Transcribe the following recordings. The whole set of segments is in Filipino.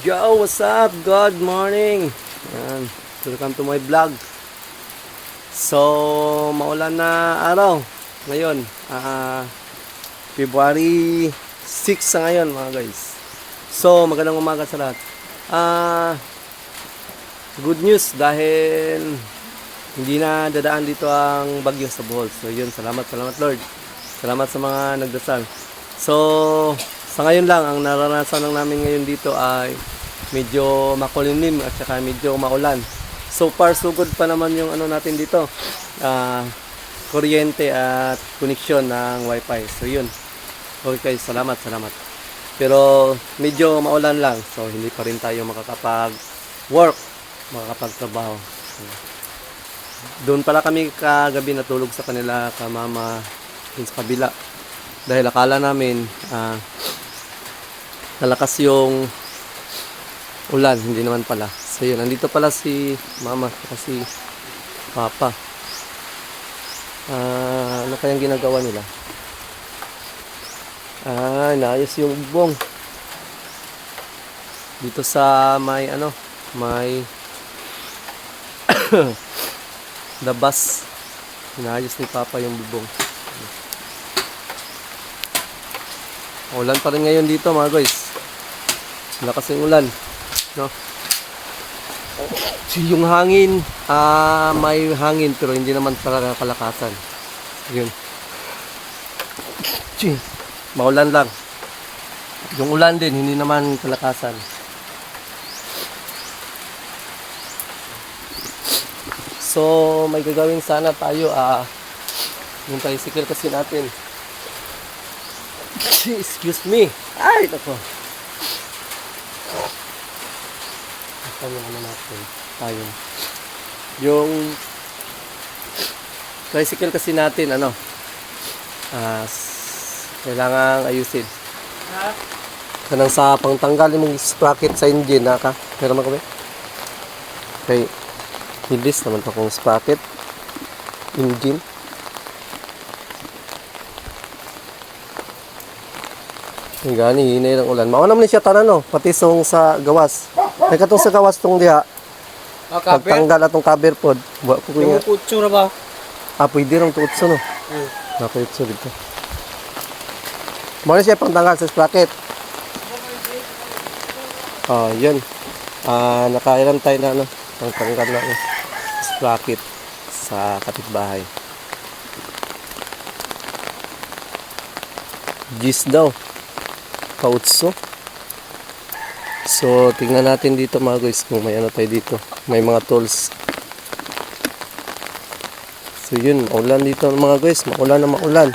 Yo, what's up? Good morning. Yan. Welcome to my vlog. So, maulan na araw. Ngayon, February 6 sa ngayon mga guys. So, magandang umaga sa lahat. Good news dahil hindi na dadaan dito ang bagyo sa Bohol. So, yun. Salamat Lord. Salamat sa mga nagdasal. So, sa ngayon lang, ang naranasan lang namin ngayon dito ay medyo makulimlim at saka medyo maulan. So far, so good pa naman yung ano natin dito. Kuryente at connection ng wifi. So yun. Okay, salamat. Pero medyo maulan lang. So hindi pa rin tayo makakapag-work, makakapag-trabaho. Doon pala kami kagabi natulog sa kanila kamama dun sa kabila. Dahil akala namin nalakas yung ulan, hindi naman pala. So yun, nandito pala si mama at si papa. Ano kayang ginagawa nila? Inaayos yung bubong dito sa may labas. Inaayos ni papa yung bubong. Ulan pa rin ngayon dito mga guys. Lakas yung ulan, no? Yung hangin, may hangin pero hindi naman talaga kalakasan. Yun. Maulan lang. Yung ulan din, hindi naman kalakasan. So, may gagawin sana tayo. Yung tricycle kasi natin. Excuse me. Ay, nako. Tayo. Yung tricycle kasi natin kailangan ayusin. Kanang sa pangtanggal yung sprocket sa engine meron mo kami? Okay. Hilis naman pa kung sprocket engine. Gani hinay ng ulan. Mao naman siya tanan pati song sa gawas. Ay katong sa gawas tong diha. Pagtanggal atong cover pod. Wa ko kuya. Kutso ra ba? Pwede rong tutso no. Nakutso dito. Mao na siya pagtanggal sa sprocket. Yun. Nakailan tayo na pagtanggal na sprocket sa kapitbahay. Gis daw. Kautso. So, tingnan natin dito mga guys kung may tayo dito. May mga tools. So, yun. Maulan dito mga guys. Maulan.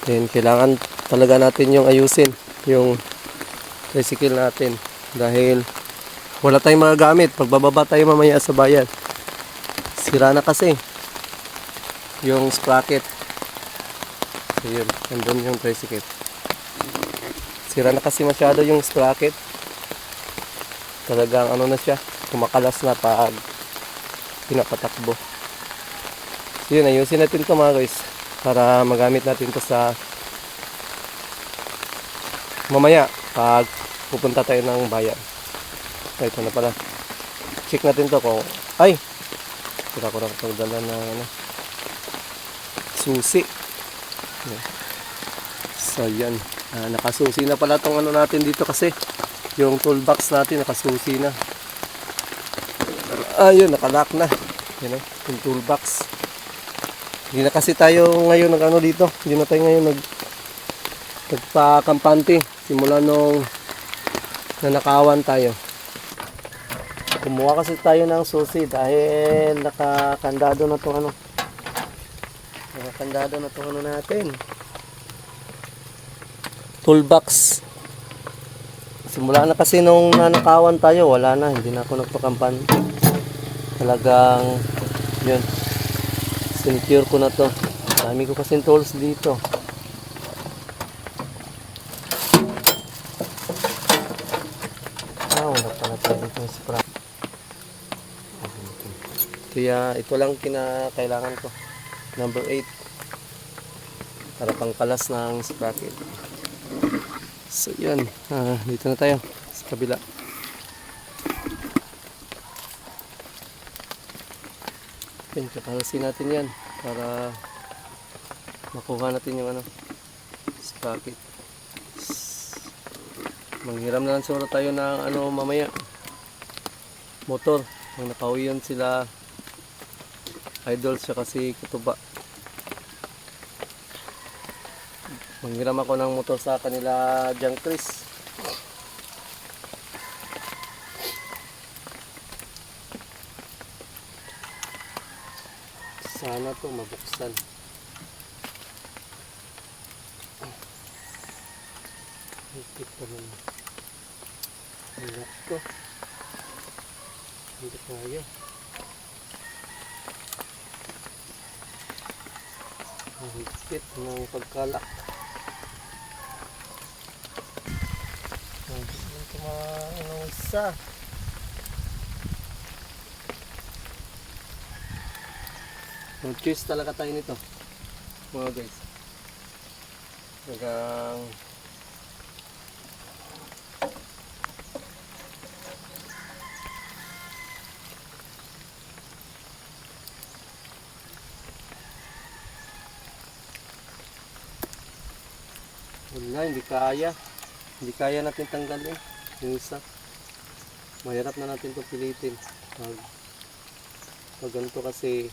Then, kailangan talaga natin yung ayusin. Yung tricycle natin. Dahil, wala tayong mga gamit. Pagbababa tayo mamaya sa bayan. Sira na kasi. Yung sprocket. So, yun. Nandun yung tricycle. Sira na kasi masyado yung sprocket. Talagang na siya. Kumakalas na pag pinapatakbo. So, yun. Ayusin natin ito mga guys. Para magamit natin ito sa mamaya. Pag pupunta tayo ng bayan. Ito na pala. Check natin ito kung sira ko na pagdala ng susi. So yan, nakasusi na pala tong natin dito kasi yung toolbox natin nakasusi na. Ayun, nakalock na. Yan yung toolbox. Hindi na kasi tayo ngayon dito. Hindi na tayo ngayon nagpa-kampante simula nung nanakawan tayo. Kumuha kasi tayo ng susi dahil nakakandado na tong natin. Toolbox. Simula na kasi nung nanakawan tayo, wala na. Hindi na ako nagpakampan. Talagang, yun. Secure ko na to. Dami ko kasi tools dito. Wala pala tayo dito yung scrap. Kaya ito lang kinakailangan ko. Number 8. Para pangkalas ng sprocket. So yun, dito na tayo sa kabila. Yun, kapalasin natin yan para makuha natin yung sprocket. Manghiram na lang siguro tayo ng mamaya, motor. Ang nakauwi yun sila Idol siya kasi Kutuba. Manghiram ako ng motor sa kanila Jang Chris. Sana to mabuksan. Higpit pa naman. Hanggat ko. Hindi kaya. Ang higpit ng pagkalak. Hindi ko isa. Mag-choose talaga tayo nito, mga guys. Hanggang wala, hindi kaya. Hindi kaya natin tanggalin yung isa. Mahirap na natin ito pilitin. Pag ganito kasi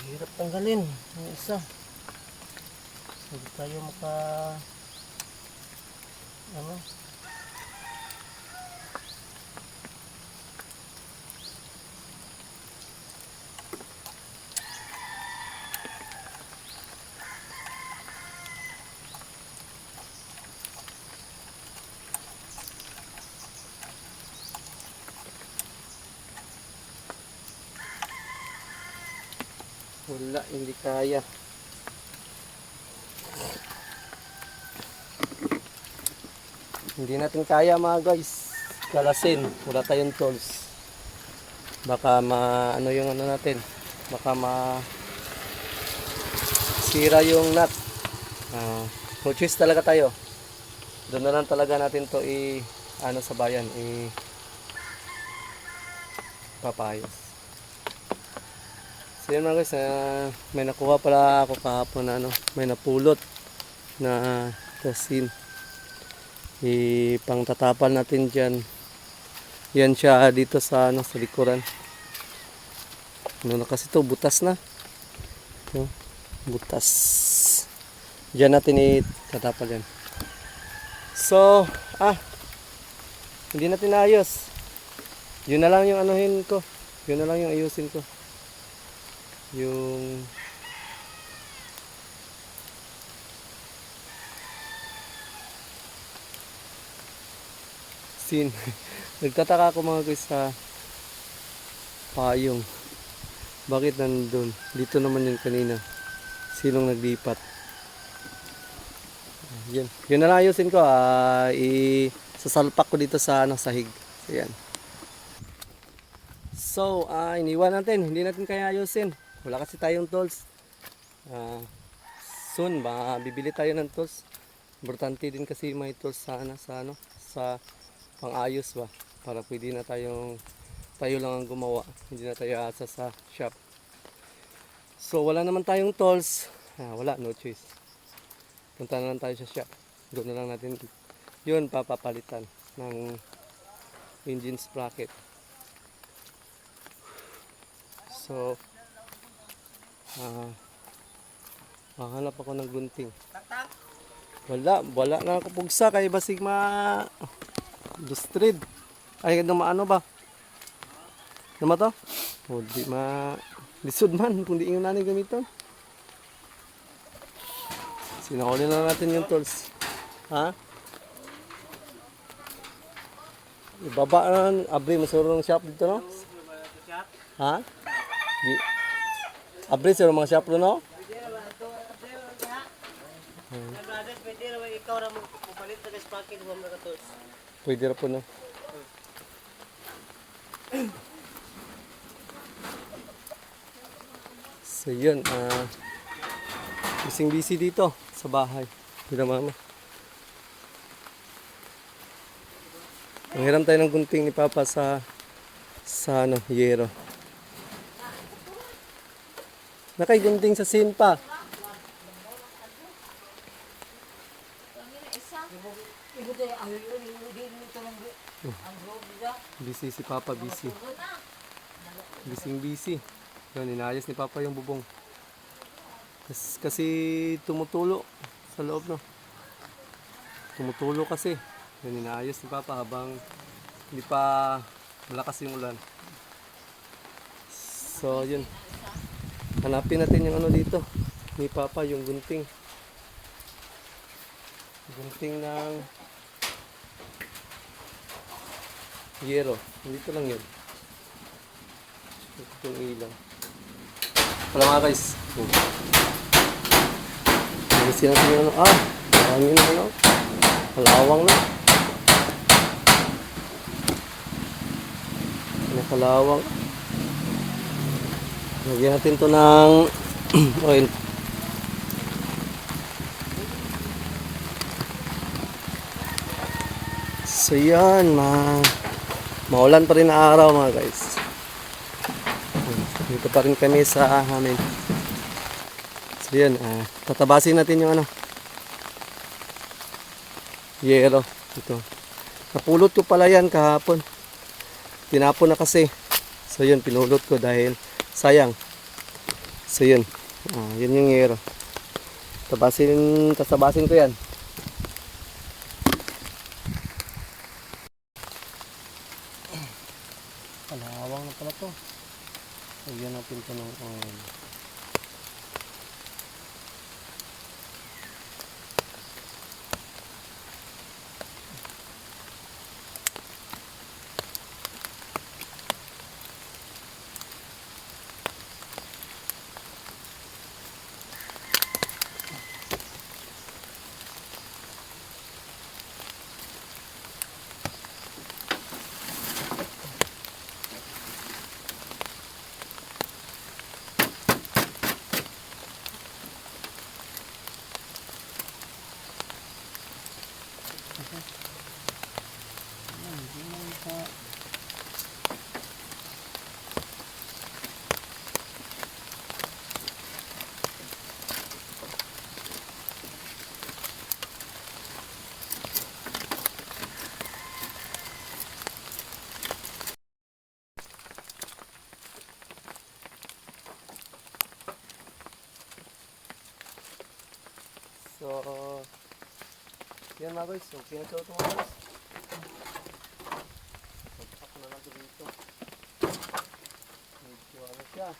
hirap tanggalin yung isa. Hindi tayo wala, hindi kaya. Hindi natin kaya mga guys. Kalasin, wala tayong tools. Baka yung natin. Baka sira yung nut. No choice talaga tayo. Doon na lang talaga natin to sa bayan papayos. So yun mga guys, may nakuha pala ako kahapon na may napulot na resin. Ipangtatapal natin dyan. Yan siya dito sa sa likuran. Na kasi to butas na. Butas. Diyan natin itatapal yan. So, hindi natin ayos. Yun na lang yung anuhin ko. Yun na lang yung ayusin ko. Yung sin. Nagtataka ako mga guys sa payong. Bakit nandun? Dito naman yun kanina. Sinong naglipat? Yan. Yun na lang ayusin ko. Sasalpak ko dito sa sahig. So yan. So, iniwan natin. Hindi natin kaya ayusin. Wala kasi tayong tools. Soon, bibili tayo ng tools. Importante din kasi may tools sa pang-ayos ba. Para pwede na tayo lang ang gumawa. Hindi na tayo asa sa shop. So, wala naman tayong tools. Wala, no choice. Punta na lang tayo sa shop. Doon na lang natin yun papapalitan ng engine sprocket. So, hanap ako ng gunting. Wala na ako pugsa kay basig lustrid. Ay maano ba? Nama to? O di lisod man kung di yung nanay gamiton. Sinakuli na natin yung tools. Ibaba na abri masurong shop dito no? Abri sa mga shop no? Ikaw ra mo palit sa sprocket mo mga tools. Pwede na po na. So yun, busy dito sa bahay. Hindi mama. Nanghiram tayo ng gunting ni Papa sa ano, yero. Nakay gunting sa sinpa. Busy si Papa, busy. Busy. Yun, inayos ni Papa yung bubong. Kasi tumutulo sa loob, no? Tumutulo kasi. Yun, inayos ni Papa habang hindi pa malakas yung ulan. So, yun. Hanapin natin yung ano dito ni Papa, yung gunting. Gunting ng yero. Dito lang yun. Ito yung ilaw. Wala mga guys. Kasi natin yung ano. Marami na ano. Kalawang na. Kalawang. Lagyan natin to ng oil. So yan, maulan pa rin na araw mga guys. Dito pa rin kami sa amin. So yan, tatabasin natin yung ano, yero. Ito. Napulot ko pala yan kahapon. Tinapon na kasi. So yun, pinulot ko dahil sayang. So yun, yun yung yero. Tasabasin ko yan. Palawang na pala to. Lagyan natin ito ng oil. So, yan mga guys. So, pinagsaw ito mga guys. Pagpak na lang ito dito. Medyo ano siya.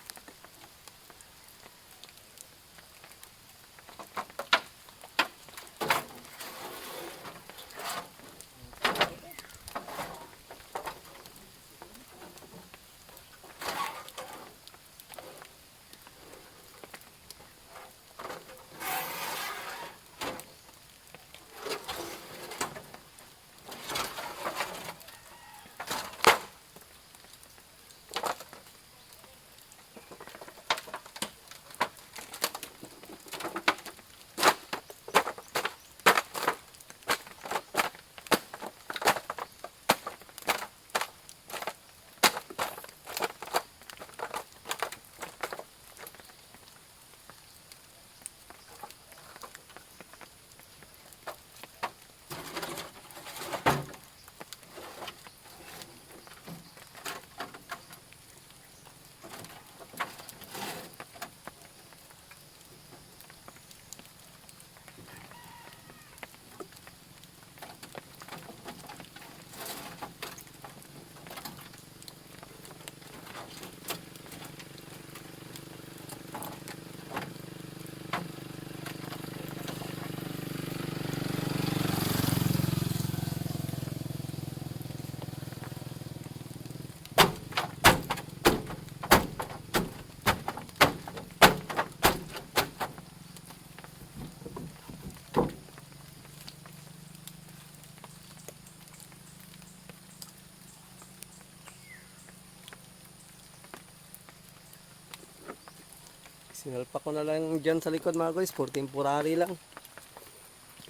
Sinalpa ko na lang dyan sa likod mga guys, for temporary lang.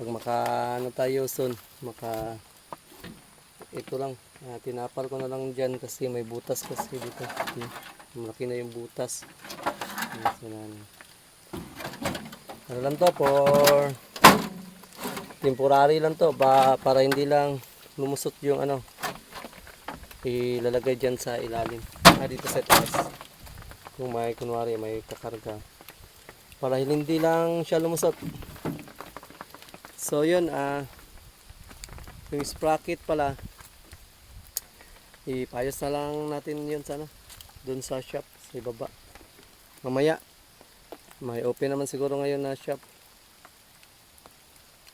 Pag ano tayo soon, ito lang, tinapal ko na lang dyan kasi may butas kasi dito. Malaki na yung butas. Ano lang to, for temporary lang to, para hindi lang lumusot yung ilalagay dyan sa ilalim. Dito sa taas. Kung may kunwari may kakarga, para hindi lang siya lumusot. So yun, yung sprocket pala, ipayos na lang natin yun sana dun sa shop sa ibaba. Mamaya may open naman siguro ngayon na shop,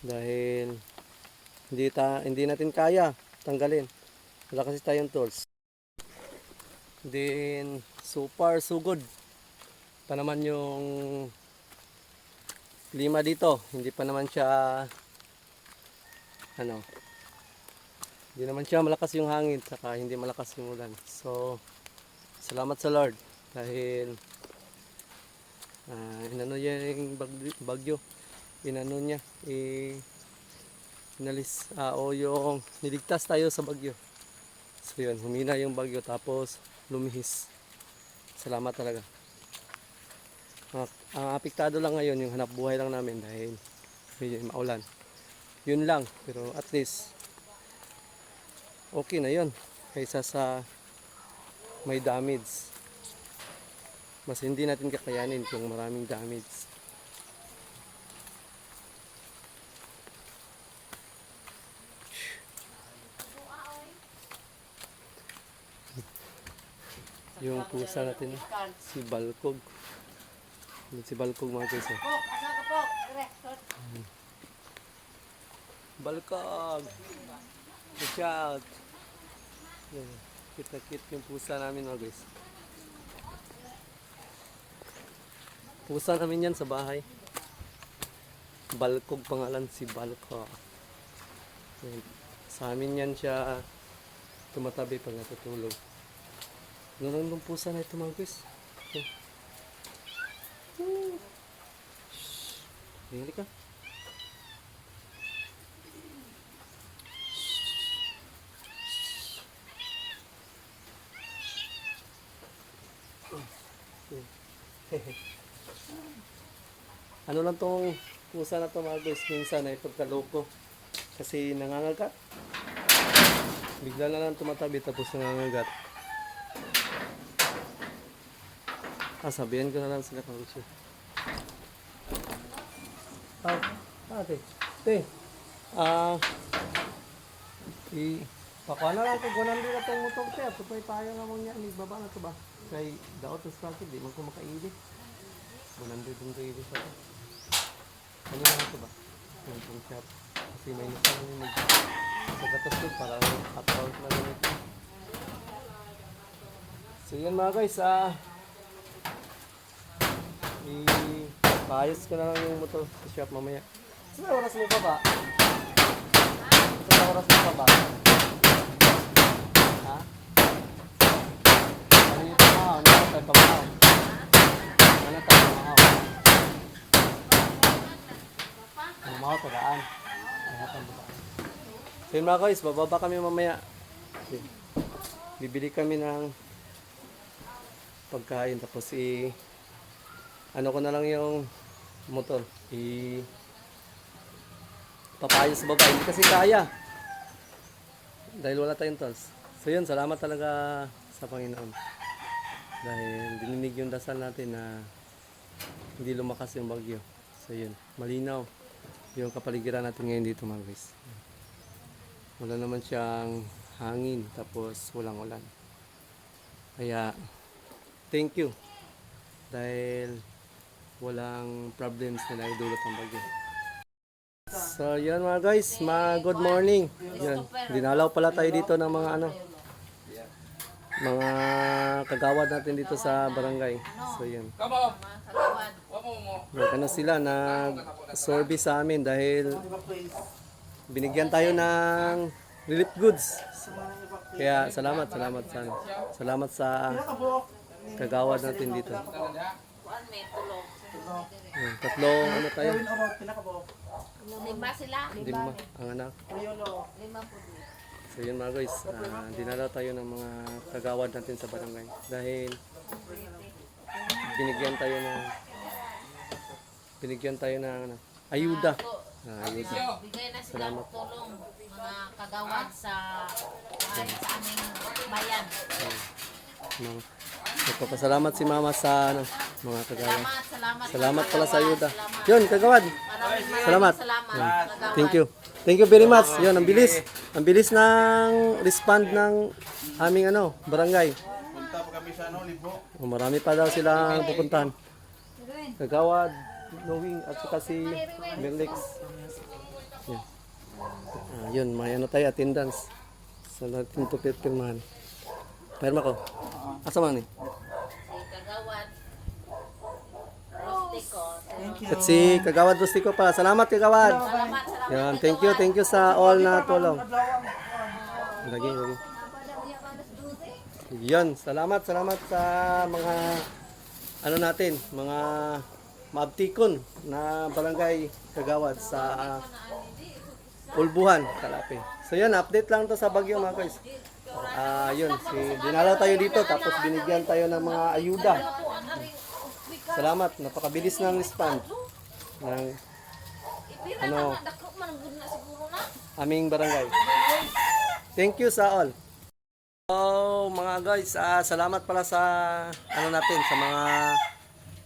dahil hindi natin kaya tanggalin, wala kasi tayong tools. Then so far so good pa naman yung klima dito, hindi pa naman siya hindi naman siya malakas yung hangin, saka hindi malakas yung ulan. So salamat sa Lord dahil inano niya yung bagyo, inano niya inalis o yung niligtas tayo sa bagyo. So yun, humina yung bagyo tapos lumihis. Salamat talaga. Ang apektado lang ngayon yung hanap buhay lang namin dahil medyo maulan. Yun lang, pero at least okay na yun kaysa sa may damage. Mas hindi natin kakayanin kung maraming damage. Yung pusa natin, si Balkog. Si Balkog mga guys. Balkog! Watch out! Kita-kit yung pusa namin mga guys. Pusa namin yan sa bahay. Balkog pangalan, si Balkog. Sa amin yan siya tumatabi pag natutulog. Ganun yung pusa na ito mga guys. Hili ka. Ano lang tong pusa na to mga guys, minsan ay pagkaloko kasi nangangagat, bigla na lang tumatabi tapos nangangagat. Sabihan ko na lang sila kung gusto. Ate, pakuha na lang kung gunan din na itong motor siya. Tupay tayo nga mong niya, baba na ito ba? Kay daot na sprocket, di mo ko makaili. Gunan din itong kaili sa ito. Ano na ito ba? Itong shop. Kasi may nisang yung nagpagatas ko para hot hours na rin ito. So yan mga guys, paayos ko na lang yung motor sa shop mamaya. Sa oras mo pa ba? Sa oras mo pa ba? Ha? Ano yung pamahaw? Ano tayo pamahaw? Ano tayo pamahaw? Pamahaw tagaan. So yun mga guys, bababa kami mamaya. Bibili kami ng pagkain tapos ano ko na lang yung motor, papayos sa baba, hindi kasi kaya dahil wala tayong tools. So yun, salamat talaga sa Panginoon dahil dininig yung dasal natin na hindi lumakas yung bagyo. So yun, malinaw yung kapaligiran natin ngayon dito mga guys. Wala naman siyang hangin tapos walang ulan, kaya thank you dahil walang problems na naidulot ng bagyo. So yun mga guys, good morning. Yan, dinalaw pala tayo dito ng mga mga kagawad natin dito sa barangay. So yun, sila nag-service sa amin dahil binigyan tayo ng relief goods. Kaya salamat sa kagawad natin dito. kuan may tulog. Yan, tatlong ano tayo? Lima sila. Lima ang anak. Lima po din. So yun mga guys, dinala tayo ng mga kagawad natin sa barangay. Dahil binigyan tayo ng ano, ayuda. Ayuda. Bigay na sila ng tulong mga kagawad sa aming bayan. Nagpapasalamat si mama sa ano, mga kagawad. Salamat. Salamat pala sa ayuda. Yun, kagawad. Salamat. Salamat. Thank you. Thank you very much. Yun, ang bilis. Ang bilis ng respond ng aming ano, barangay. Punta pa kami sa ano, Libo. Marami pa daw silang pupuntahan. Kagawad, Knowing at saka si Merlix. Yan. Yun, may ano tayo, attendance. Sa natin ito pirmahan. Pirma ko. Asa man eh? Si kagawad. Rustico. At si Kagawad Rustico pa. Salamat Kagawad. Salamat. Yan, thank you sa all na tulong. Lagi. Yan, salamat sa mga ano natin, mga maabtikon na barangay Kagawad sa Ulbuhan, Kalapi. So yan, update lang to sa bagyo mga guys. Yun, dinalaw tayo dito tapos binigyan tayo ng mga ayuda. Salamat, napakabilis ng respond ng ano, aming barangay. Thank you sa all. So mga guys, salamat pala sa ano natin, sa mga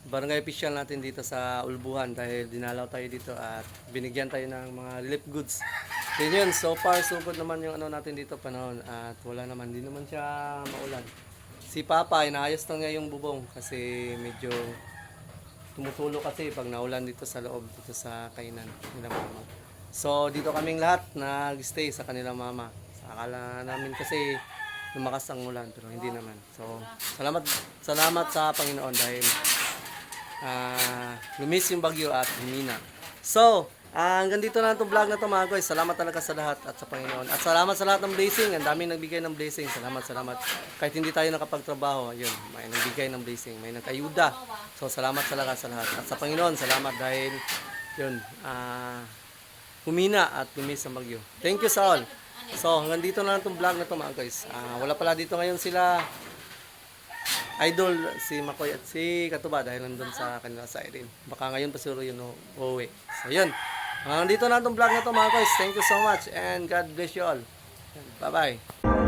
barangay official natin dito sa Ulbuhan dahil dinalaw tayo dito at binigyan tayo ng mga relief goods. Yun, so far so good naman yung ano natin dito panahon at wala naman, di naman siya maulan. Si Papa, inaayos lang niya yung bubong kasi medyo tumutulo kasi pag naulan dito sa loob, dito sa kainan nila mama. So dito kaming lahat nag-stay sa kanilang mama. Akala namin kasi lumakas ang ulan pero hindi naman. So salamat sa Panginoon dahil lumis yung bagyo at humina. So hanggang dito na itong vlog na ito mga guys. Salamat talaga sa lahat at sa Panginoon. At salamat sa lahat ng blessing. Ang daming nagbigay ng blessing. Salamat. Kahit hindi tayo nakapagtrabaho, ayun, may nagbigay ng blessing. May nagayuda. So salamat talaga sa lahat. At sa Panginoon, salamat dahil yun, humina at lumis ang bagyo. Thank you sa all. So hanggang dito na itong vlog na ito mga guys. Wala pala dito ngayon sila Idol, si Makoy at si Katuba dahil nandun sa kanila sa Irene. Baka ngayon pa siguro yun uuwi. So yun. Dito na itong vlog na ito mga guys. Thank you so much and God bless you all. Bye bye.